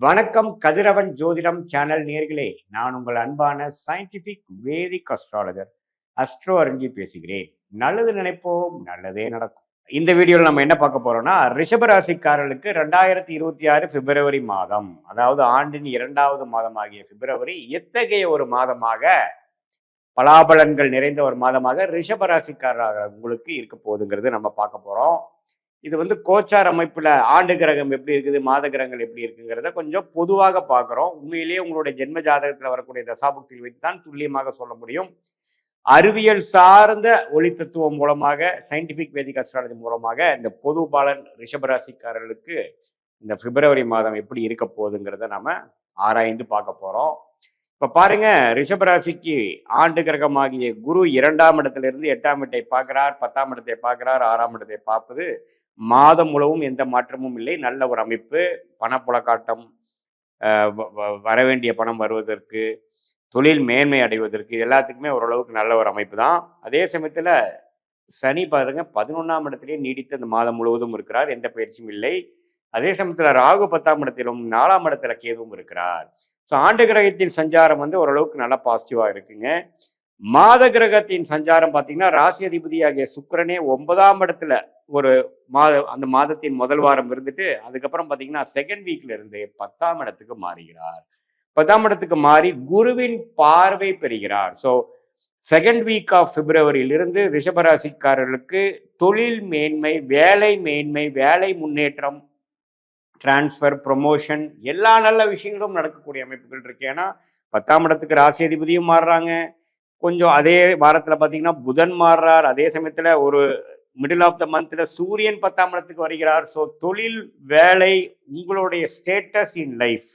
வணக்கம் கதிரவன் ஜோதிடம் சேனல் நேர்களே, நான் உங்கள் அன்பான சயின்டிபிக் வேதிக் அஸ்ட்ராலஜர் அஸ்ட்ரோ அறிஞ்சி பேசுகிறேன். நல்லது நினைப்போம், நல்லதே நடக்கும். இந்த வீடியோவில் நம்ம என்ன பார்க்க போறோம்னா, ரிஷபராசிக்காரர்களுக்கு 2026 பிப்ரவரி மாதம், அதாவது ஆண்டின் 2வது மாதமாகிய பிப்ரவரி எத்தகைய ஒரு மாதமாக, பலாபலன்கள் நிறைந்த ஒரு மாதமாக ரிஷபராசிக்காரர்கள் உங்களுக்கு இருக்க போகுதுங்கிறது நம்ம பார்க்க போறோம். இது கோச்சார் அமைப்புல ஆண்டு கிரகம் எப்படி இருக்குது, மாத கிரகங்கள் எப்படி இருக்குங்கிறத கொஞ்சம் பொதுவாக பார்க்குறோம். உண்மையிலேயே உங்களுடைய ஜென்ம ஜாதகத்தில் வரக்கூடிய தசாபுக்தியில் வைத்து தான் துல்லியமாக சொல்ல முடியும். அறிவியல் சார்ந்த ஒளி தத்துவம் மூலமாக, சயின்டிபிக் வேதிக் அஸ்ட்ராலஜி மூலமாக இந்த பொது பலன் ரிஷபராசிக்காரர்களுக்கு இந்த பிப்ரவரி மாதம் எப்படி இருக்க போகுதுங்கிறத நம்ம ஆராய்ந்து பார்க்க போறோம். இப்ப பாருங்க, ரிஷபராசிக்கு ஆண்டு கிரகமாகிய குரு 2ஆம் இடத்திலிருந்து 8ஆம் இடத்தை பார்க்கிறார், 10ஆம் இடத்தை பார்க்கிறார், 6ஆம் இடத்தை பார்ப்பது மாதம் முழுவதும் எந்த மாற்றமும் இல்லை. நல்ல ஒரு அமைப்பு. பணப்புழக்காட்டம், வரவேண்டிய பணம் வருவதற்கு, தொழில் மேன்மை அடைவதற்கு, எல்லாத்துக்குமே ஓரளவுக்கு நல்ல ஒரு அமைப்பு தான். அதே சமயத்துல சனி பாருங்க 11ஆம் இடத்திலேயே நீடித்து அந்த மாதம் முழுவதும் இருக்கிறார். எந்த பயிற்சியும் இல்லை. அதே சமயத்துல ராகு 10ஆம் இடத்திலும் 4ஆம் இடத்துல கேதுவும் இருக்கிறார். ஸோ ஆண்டு கிரகத்தின் சஞ்சாரம் ஓரளவுக்கு நல்லா பாசிட்டிவா இருக்குங்க. மாத கிரகத்தின் சஞ்சாரம் பார்த்தீங்கன்னா, ராசி அதிபதியாகிய சுக்கிரனே 9ஆம் இடத்துல ஒரு அந்த மாதத்தின் முதல் வாரம் இருந்துட்டு, அதுக்கப்புறம் பார்த்தீங்கன்னா செகண்ட் வீக்ல இருந்து 10ஆம் இடத்துக்கு மாறுகிறார். 10ஆம் இடத்துக்கு மாறி குருவின் பார்வை பெறுகிறார். ஸோ செகண்ட் வீக் ஆஃப் பிப்ரவரியிலிருந்து ரிஷபராசிக்காரர்களுக்கு தொழில் மேன்மை, வேலை மேன்மை, வேலை முன்னேற்றம், டிரான்ஸ்ஃபர், ப்ரொமோஷன், எல்லா நல்ல விஷயங்களும் நடக்கக்கூடிய அமைப்புகள் இருக்கு. ஏன்னா 10ஆம் இடத்துக்கு ராசி அதிபதியும் மாறுறாங்க. கொஞ்சம் அதே வாரத்தில் பார்த்தீங்கன்னா புதன் மாறுறார். அதே சமயத்தில் ஒரு மிடில் ஆஃப் த மந்த்ல சூரியன் 10ஆம் இடத்துக்கு வருகிறார். ஸோ தொழில், வேலை, உங்களுடைய ஸ்டேட்டஸ் இன் லைஃப்,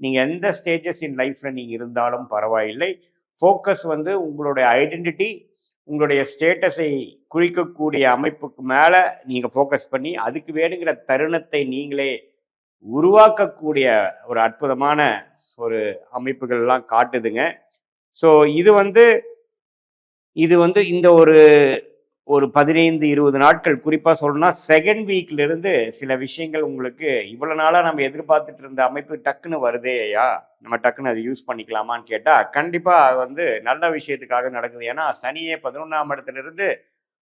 நீங்கள் எந்த ஸ்டேஜஸ் இன் லைஃப்ல நீங்கள் இருந்தாலும் பரவாயில்லை. ஃபோக்கஸ் உங்களுடைய ஐடென்டிட்டி, உங்களுடைய ஸ்டேட்டஸை குறிக்கக்கூடிய அமைப்புக்கு மேலே நீங்கள் ஃபோக்கஸ் பண்ணி அதுக்கு வேணுங்கிற தருணத்தை நீங்களே உருவாக்கக்கூடிய ஒரு அற்புதமான ஒரு அமைப்புகள்லாம் காட்டுதுங்க. ஸோ இது இந்த ஒரு 15-20 நாட்கள் குறிப்பாக சொல்லணும்னா செகண்ட் வீக்ல இருந்து சில விஷயங்கள் உங்களுக்கு இவ்வளவு நாளா நம்ம எதிர்பார்த்துட்டு இருந்த அமைப்பு டக்குன்னு வருதேயா, நம்ம டக்குன்னு அதை யூஸ் பண்ணிக்கலாமான்னு கேட்டா கண்டிப்பா நல்ல விஷயத்துக்காக நடக்குது. ஏன்னா சனியே 11ஆம் இடத்துல இருந்து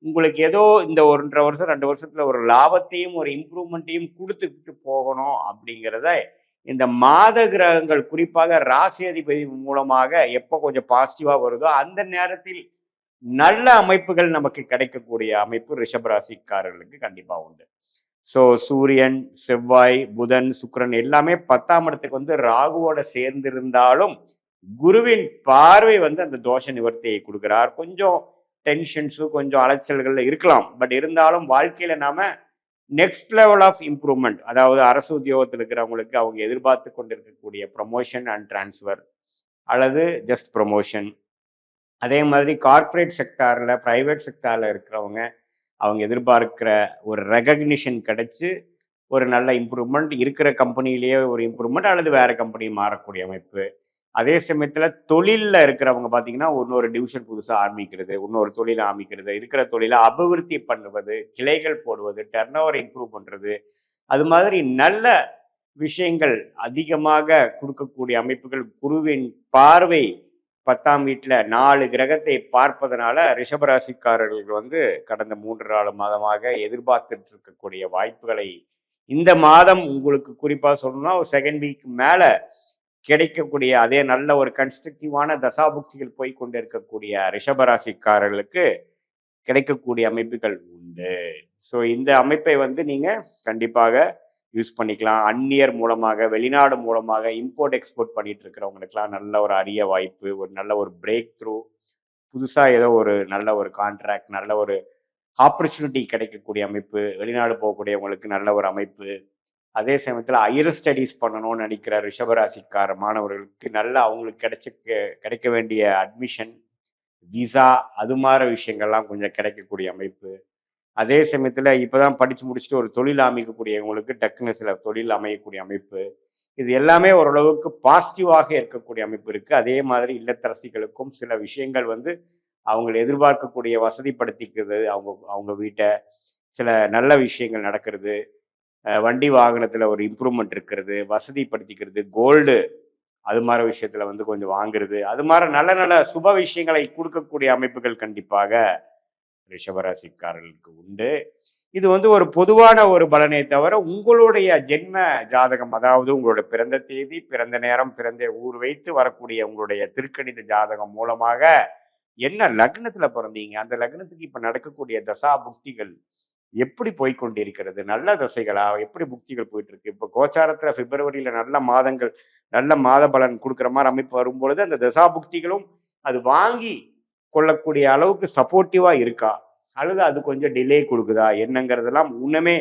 உங்களுக்கு ஏதோ இந்த 1.5 வருஷம் 2 வருஷத்துல ஒரு லாபத்தையும் ஒரு இம்ப்ரூவ்மெண்ட்டையும் கொடுத்துட்டு போகணும் அப்படிங்கிறத இந்த மாத கிரகங்கள் குறிப்பாக ராசி அதிபதி மூலமாக எப்போ கொஞ்சம் பாசிட்டிவா வருதோ அந்த நேரத்தில் நல்ல அமைப்புகள் நமக்கு கிடைக்கக்கூடிய அமைப்பு ரிஷபராசிக்காரர்களுக்கு கண்டிப்பா உண்டு. ஸோ சூரியன், செவ்வாய், புதன், சுக்கிரன் எல்லாமே 10ஆம் இடத்துக்கு ராகுவோட சேர்ந்திருந்தாலும் குருவின் பார்வை அந்த தோஷ நிவர்த்தியை கொடுக்கிறார். கொஞ்சம் டென்ஷன்ஸு, கொஞ்சம் அலைச்சல்கள் இருக்கலாம். பட் இருந்தாலும் வாழ்க்கையில நாம நெக்ஸ்ட் லெவல் ஆஃப் இம்ப்ரூவ்மெண்ட், அதாவது அரசு உத்தியோகத்தில் இருக்கிறவங்களுக்கு அவங்க எதிர்பார்த்து கொண்டிருக்கக்கூடிய ப்ரொமோஷன் அண்ட் டிரான்ஸ்ஃபர் அல்லது ஜஸ்ட் ப்ரொமோஷன், அதே மாதிரி கார்ப்பரேட் செக்டாரில், ப்ரைவேட் செக்டாரில் இருக்கிறவங்க அவங்க எதிர்பார்க்கிற ஒரு ரெகக்னிஷன் கிடைச்சி ஒரு நல்ல இம்ப்ரூவ்மெண்ட், இருக்கிற கம்பெனிலேயே ஒரு இம்ப்ரூவ்மெண்ட் அல்லது வேற கம்பெனி மாறக்கூடிய அமைப்பு. அதே சமயத்தில் தொழிலில் இருக்கிறவங்க பார்த்தீங்கன்னா இன்னொரு டிவிஷன் புதுசாக ஆரம்பிக்கிறது, இன்னொரு தொழிலை ஆரம்பிக்கிறது, இருக்கிற தொழிலை அபிவிருத்தி பண்ணுவது, கிளைகள் போடுவது, டர்ன் ஓவர் இம்ப்ரூவ் பண்ணுறது, அது மாதிரி நல்ல விஷயங்கள் அதிகமாக கொடுக்கக்கூடிய அமைப்புகள். குருவின் பார்வை 10ஆம் வீட்டில் 4 கிரகத்தை பார்ப்பதனால ரிஷபராசிக்காரர்கள் கடந்த 3-4 மாதமாக எதிர்பார்த்துட்டு இருக்கக்கூடிய வாய்ப்புகளை இந்த மாதம் உங்களுக்கு குறிப்பாக சொல்லணும்னா ஒரு செகண்ட் வீக் மேலே கிடைக்கக்கூடிய அதே நல்ல ஒரு கன்ஸ்ட்ரக்டிவான தசாபுக்திகள் போய் கொண்டு இருக்கக்கூடிய ரிஷபராசிக்காரர்களுக்கு கிடைக்கக்கூடிய அமைப்புகள் உண்டு. ஸோ இந்த அமைப்பை நீங்க கண்டிப்பாக யூஸ் பண்ணிக்கலாம். அந்நியர் மூலமாக, வெளிநாடு மூலமாக இம்போர்ட் எக்ஸ்போர்ட் பண்ணிட்டு இருக்கிறவங்களுக்குலாம் நல்ல ஒரு அரிய வாய்ப்பு, ஒரு நல்ல ஒரு பிரேக் த்ரூ, புதுசாக ஏதோ ஒரு நல்ல ஒரு கான்ட்ராக்ட், நல்ல ஒரு ஆப்பர்ச்சுனிட்டி கிடைக்கக்கூடிய அமைப்பு, வெளிநாடு போகக்கூடியவங்களுக்கு நல்ல ஒரு அமைப்பு. அதே சமயத்தில் ஹையர் ஸ்டடீஸ் பண்ணணும்னு நினைக்கிற ரிஷபராசிக்கார மாணவர்களுக்கு நல்ல அவங்களுக்கு கிடைக்க வேண்டிய அட்மிஷன், விசா, அது மாதிரி விஷயங்கள்லாம் கொஞ்சம் கிடைக்கக்கூடிய அமைப்பு. அதே சமயத்தில் இப்போதான் படித்து முடிச்சுட்டு ஒரு தொழில் அமைக்கக்கூடியவங்களுக்கு டக்குன்னு சில தொழில் அமையக்கூடிய அமைப்பு. இது எல்லாமே ஓரளவுக்கு பாசிட்டிவாக இருக்கக்கூடிய அமைப்பு இருக்குது. அதே மாதிரி இல்லத்தரசிகளுக்கும் சில விஷயங்கள் அவங்க எதிர்பார்க்கக்கூடிய வசதிப்படுத்திக்கிறது, அவங்க அவங்க வீட்டை சில நல்ல விஷயங்கள் நடக்கிறது. வண்டி வாகனத்துல ஒரு இம்ப்ரூவ்மெண்ட் இருக்கிறது, வசதிப்படுத்திக்கிறது, கோல்டு அது மாதிரி விஷயத்துல வந்து கொஞ்சம் வாங்குறது, அது மாதிரி நல்ல நல்ல சுப விஷயங்களை கொடுக்கக்கூடிய அமைப்புகள் கண்டிப்பாக ரிஷபராசிக்காரர்களுக்கு உண்டு. இது வந்து ஒரு பொதுவான ஒரு பலனே தவிர, உங்களுடைய ஜென்ம ஜாதகம், அதாவது உங்களோட பிறந்த தேதி, பிறந்த நேரம், பிறந்த ஊர் வைத்து வரக்கூடிய உங்களுடைய திருக்கணித ஜாதகம் மூலமாக என்ன லக்னத்துல பிறந்தீங்க, அந்த லக்னத்துக்கு இப்ப நடக்கக்கூடிய தசா புக்திகள் எப்படி போய்க்கொண்டிருக்கிறது, நல்ல தசைகளா, எப்படி புக்திகள் போயிட்டு இருக்கு. இப்ப கோச்சாரத்துல பிப்ரவரியில நல்ல மாதங்கள், நல்ல மாத பலன் கொடுக்குற மாதிரி அமைப்பு வரும்பொழுது அந்த தசா புக்திகளும் அது வாங்கி கொள்ளக்கூடிய அளவுக்கு சப்போர்ட்டிவா இருக்கா, அல்லது அது கொஞ்சம் டிலே கொடுக்குதா என்னங்கிறதெல்லாம் உண்மையே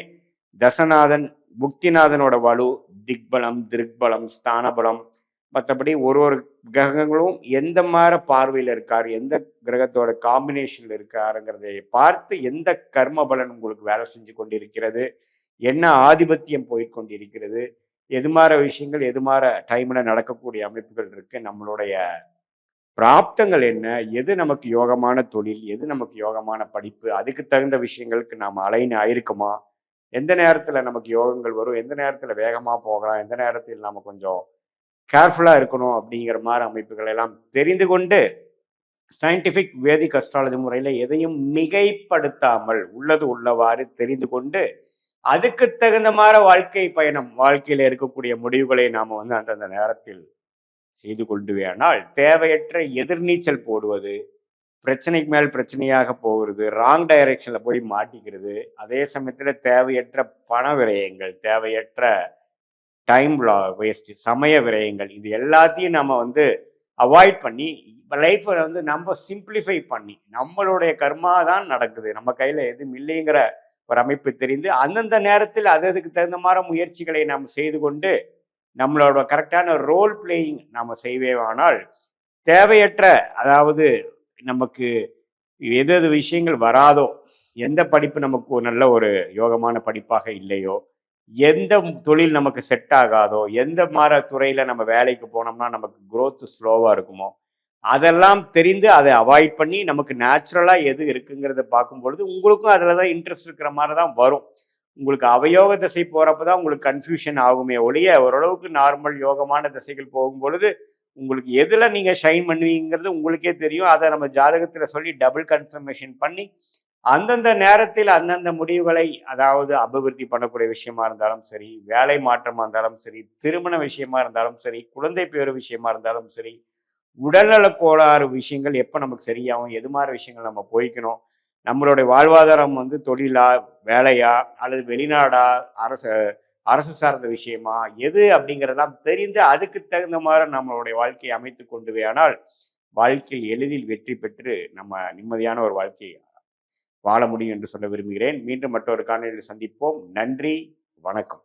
தசநாதன் புக்திநாதனோட வலு, திக்பலம், திருக்பலம், ஸ்தானபலம், மற்றபடி ஒரு ஒரு கிரகங்களும் எந்த மாதிரி பார்வையில் இருக்கார், எந்த கிரகத்தோட காம்பினேஷன்ல இருக்காருங்கிறதை பார்த்து எந்த கர்ம பலன் உங்களுக்கு வேலை செஞ்சு கொண்டிருக்கிறது, என்ன ஆதிபத்தியம் போய்கொண்டிருக்கிறது, எது மாதிரி விஷயங்கள் எது மாதிரி டைம்ல நடக்கக்கூடிய அமைப்புகள் இருக்கு, நம்மளுடைய பிராப்தங்கள் என்ன, எது நமக்கு யோகமான தொழில், எது நமக்கு யோகமான படிப்பு, அதுக்கு தகுந்த விஷயங்களுக்கு நாம் அலைன் ஆயிருக்குமா, எந்த நேரத்துல நமக்கு யோகங்கள் வரும், எந்த நேரத்துல வேகமா போகலாம், எந்த நேரத்தில் நம்ம கொஞ்சம் கேர்ஃபுல்லா இருக்கணும் அப்படிங்கிற மாதிரி அமைப்புகள் எல்லாம் தெரிந்து கொண்டு சயின்டிபிக் வேதிக் அஸ்ட்ராலஜி முறையில எதையும் மிகைப்படுத்தாமல் உள்ளது உள்ளவாறு தெரிந்து கொண்டு அதுக்கு தகுந்த மாதிரி வாழ்க்கை பயணம், வாழ்க்கையில இருக்கக்கூடிய முடிவுகளை நாம வந்து அந்தந்த நேரத்தில் செய்து கொண்டுவேனால் தேவையற்ற எதிர்நீச்சல் போடுவது, பிரச்சனைக்கு மேல் பிரச்சனையாக போகிறது, ராங் டைரக்ஷன்ல போய் மாட்டிக்கிறது, அதே சமயத்துல தேவையற்ற பண விரயங்கள், தேவையற்ற டைம் வேஸ்ட், சமய விரயங்கள், இது எல்லாத்தையும் நம்ம வந்து அவாய்ட் பண்ணி லைஃப்பை வந்து நம்ம சிம்பிளிஃபை பண்ணி நம்மளுடைய கர்மா தான் நடக்குது, நம்ம கையில எதுவும் இல்லைங்கிற ஒரு அமைப்பு தெரிந்து அந்தந்த நேரத்தில் அதுக்கு தகுந்த மாதிரி முயற்சிகளை நாம் செய்து கொண்டு நம்மளோட கரெக்டான ரோல் பிளேயிங் நாம செய்வேவானால் தேவையற்ற, அதாவது நமக்கு எது எது விஷயங்கள் வராதோ, எந்த படிப்பு நமக்கு ஒரு நல்ல ஒரு யோகமான படிப்பாக இல்லையோ, எந்த தொழில் நமக்கு செட் ஆகாதோ, எந்த மாதிரி துறையில நம்ம வேலைக்கு போனோம்னா நமக்கு growth ஸ்லோவா இருக்குமோ, அதெல்லாம் தெரிந்து அதை அவாய்ட் பண்ணி நமக்கு நேச்சுரலா எது இருக்குங்கிறத பார்க்கும் பொழுது உங்களுக்கும் அதுல தான் இன்ட்ரெஸ்ட் இருக்கிற மாதிரி தான் வரும். உங்களுக்கு அவயோக திசை போறப்ப தான் உங்களுக்கு கன்ஃபியூஷன் ஆகுமே ஒழிய, ஓரளவுக்கு நார்மல் யோகமான திசைகள் போகும் பொழுது உங்களுக்கு எதுல நீங்க ஷைன் பண்ணுவீங்கிறது உங்களுக்கே தெரியும். அதை நம்ம ஜாதகத்துல சொல்லி டபுள் கன்ஃபர்மேஷன் பண்ணி அந்தந்த நேரத்தில் அந்தந்த முடிவுகளை, அதாவது அபிவிருத்தி பண்ணக்கூடிய விஷயமா இருந்தாலும் சரி, வேலை மாற்றமா இருந்தாலும் சரி, திருமண விஷயமா இருந்தாலும் சரி, குழந்தை பேரு விஷயமா இருந்தாலும் சரி, உடல்நல கோளாறு விஷயங்கள் எப்போ நமக்கு சரியாகும், எது மாதிரி விஷயங்கள் நம்ம போய்க்கணும், நம்மளுடைய வாழ்வாதாரம் வந்து தொழிலா, வேலையா, அல்லது வெளிநாடா, அரசு அரசு சார்ந்த விஷயமா, எது அப்படிங்கிறதெல்லாம் தெரிந்து அதுக்கு தகுந்த மாதிரி நம்மளுடைய வாழ்க்கையை அமைத்து கொண்டுவே ஆனால் வாழ்க்கையில் எளிதில் வெற்றி பெற்று நம்ம நிம்மதியான ஒரு வாழ்க்கையை வாழ முடியும் என்று சொல்ல விரும்புகிறேன். மீண்டும் மற்றொரு காணொலியில் சந்திப்போம். நன்றி, வணக்கம்.